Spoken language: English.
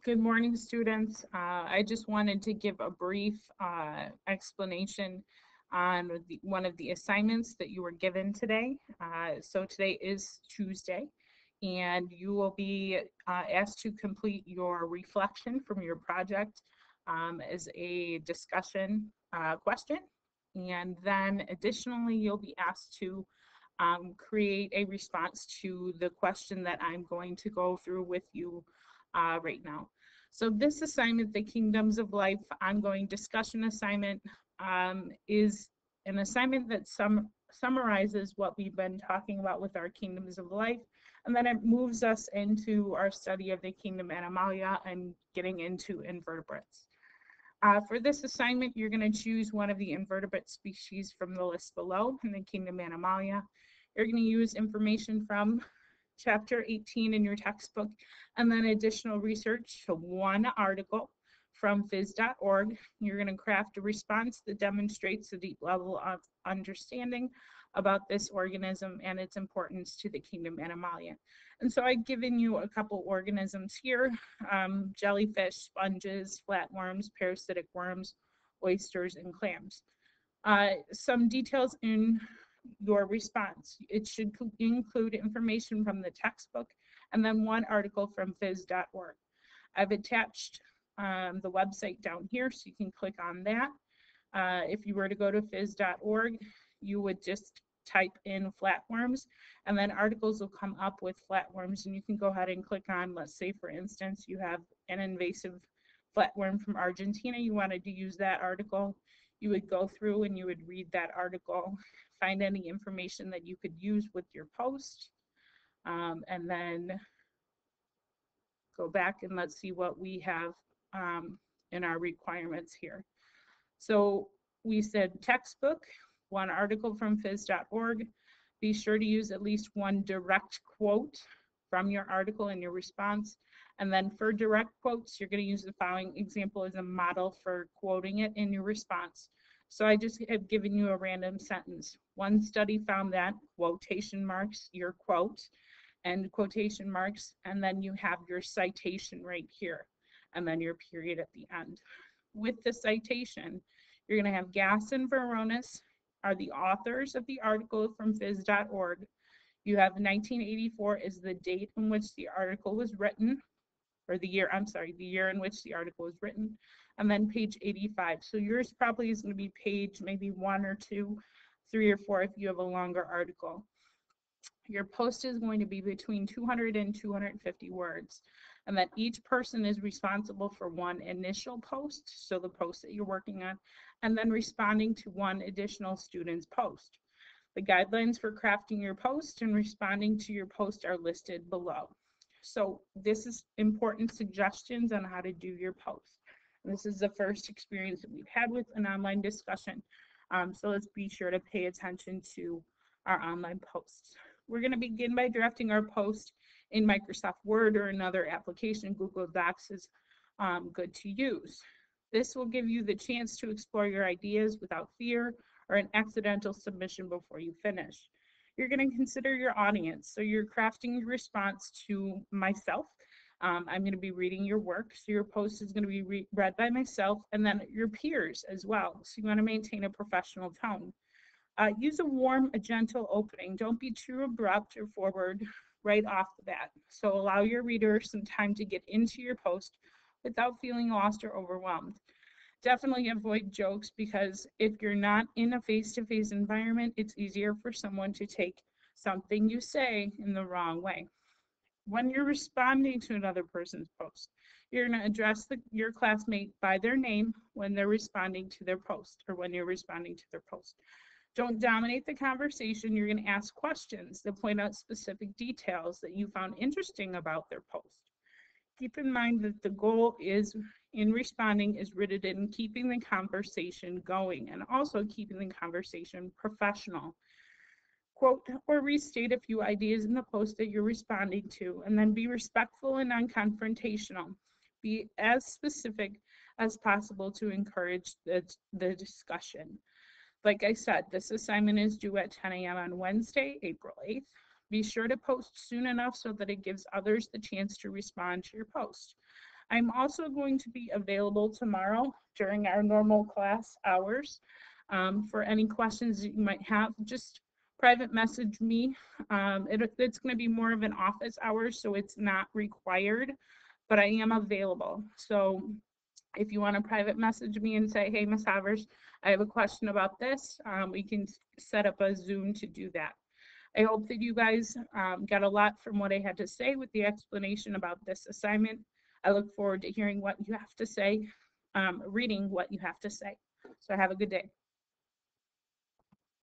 Good morning, students. I just wanted to give a brief explanation on one of the assignments that you were given today. So today is Tuesday, and you will be asked to complete your reflection from your project as a discussion question. And then additionally, you'll be asked to create a response to the question that I'm going to go through with you right now. So this assignment, the Kingdoms of Life ongoing discussion assignment, is an assignment that summarizes what we've been talking about with our Kingdoms of Life, and then it moves us into our study of the Kingdom Animalia and getting into invertebrates. For this assignment, you're going to choose one of the invertebrate species from the list below in the Kingdom Animalia. You're going to use information from chapter 18 in your textbook, and then additional research to one article from phys.org. You're going to craft a response that demonstrates a deep level of understanding about this organism and its importance to the Kingdom Animalia. And so I've given you a couple organisms here, jellyfish, sponges, flatworms, parasitic worms, oysters, and clams. Some details in your response. It should include information from the textbook and then one article from phys.org. I've attached the website down here, so you can click on that. If you were to go to phys.org, you would just type in flatworms, and then articles will come up with flatworms, and you can go ahead and click on, let's say, for instance, you have an invasive flatworm from Argentina. You wanted to use that article. You would go through and you would read that article, find any information that you could use with your post, and then go back and let's see what we have in our requirements here. So we said textbook, one article from phys.org. Be sure to use at least one direct quote from your article in your response. And then for direct quotes, you're going to use the following example as a model for quoting it in your response. So I just have given you a random sentence. One study found that, quotation marks, your quote, and quotation marks, and then you have your citation right here, and then your period at the end. With the citation, you're going to have Gass and Veronis are the authors of the article from phys.org. You have 1984 is the date in which the article was written, or the year, I'm sorry, the year in which the article was written, and then page 85. So yours probably is going to be page maybe 1 or 2, 3 or 4 if you have a longer article. Your post is going to be between 200 and 250 words, and that each person is responsible for one initial post, so the post that you're working on, and then responding to one additional student's post. The guidelines for crafting your post and responding to your post are listed below. So this is important suggestions on how to do your post. And this is the first experience that we've had with an online discussion. So let's be sure to pay attention to our online posts. We're going to begin by drafting our post in Microsoft Word or another application. Google Docs is good to use. This will give you the chance to explore your ideas without fear or an accidental submission before you finish. You're going to consider your audience. So you're crafting your response to myself. I'm going to be reading your work. So your post is going to be read by myself and then your peers as well. So you want to maintain a professional tone. Use a gentle opening. Don't be too abrupt or forward right off the bat. So allow your reader some time to get into your post without feeling lost or overwhelmed. Definitely avoid jokes, because if you're not in a face-to-face environment, it's easier for someone to take something you say in the wrong way. When you're responding to another person's post, you're going to address your classmate by their name when they're responding to their post, or when you're responding to their post. Don't dominate the conversation. You're going to ask questions that point out specific details that you found interesting about their post. Keep in mind that the goal is in responding is rooted in keeping the conversation going and also keeping the conversation professional. Quote or restate a few ideas in the post that you're responding to, and then be respectful and non-confrontational. Be as specific as possible to encourage the discussion. Like I said, this assignment is due at 10 a.m. on Wednesday, April 8th. Be sure to post soon enough so that it gives others the chance to respond to your post. I'm also going to be available tomorrow during our normal class hours. For any questions that you might have, just private message me. It's going to be more of an office hours, so it's not required, but I am available. So if you want to private message me and say, hey, Ms. Havers, I have a question about this, we can set up a Zoom to do that. I hope that you guys got a lot from what I had to say with the explanation about this assignment. I look forward to hearing what you have to say, reading what you have to say. So have a good day.